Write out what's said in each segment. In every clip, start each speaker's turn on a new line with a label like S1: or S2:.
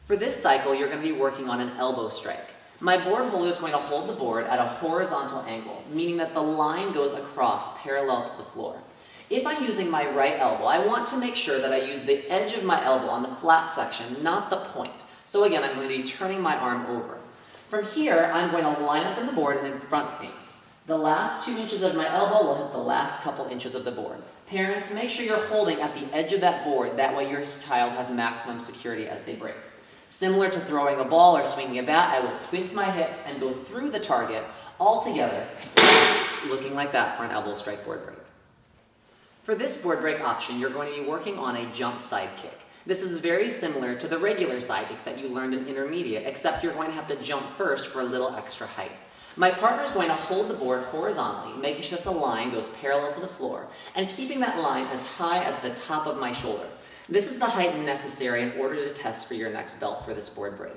S1: For this cycle, you're going to be working on an elbow strike. My board holder is going to hold the board at a horizontal angle, meaning that the line goes across parallel to the floor. If I'm using my right elbow, I want to make sure that I use the edge of my elbow on the flat section, not the point. So again, I'm going to be turning my arm over. From here, I'm going to line up in the board in front stance. The last 2 inches of my elbow will hit the last couple inches of the board. Parents, make sure you're holding at the edge of that board, that way your child has maximum security as they break. Similar to throwing a ball or swinging a bat, I will twist my hips and go through the target all together, looking like that for an elbow strike board break. For this board break option, you're going to be working on a jump side kick. This is very similar to the regular side kick that you learned in intermediate, except you're going to have to jump first for a little extra height. My partner is going to hold the board horizontally, making sure that the line goes parallel to the floor, and keeping that line as high as the top of my shoulder. This is the height necessary in order to test for your next belt for this board break.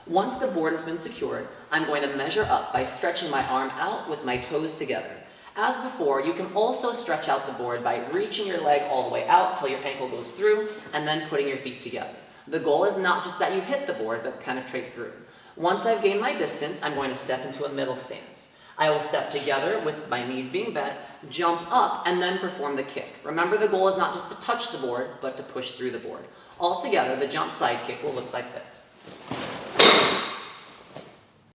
S1: Once the board has been secured, I'm going to measure up by stretching my arm out with my toes together. As before, you can also stretch out the board by reaching your leg all the way out till your ankle goes through, and then putting your feet together. The goal is not just that you hit the board, but penetrate through. Once I've gained my distance, I'm going to step into a middle stance. I will step together with my knees being bent, jump up, and then perform the kick. Remember, the goal is not just to touch the board, but to push through the board. Altogether, the jump side kick will look like this.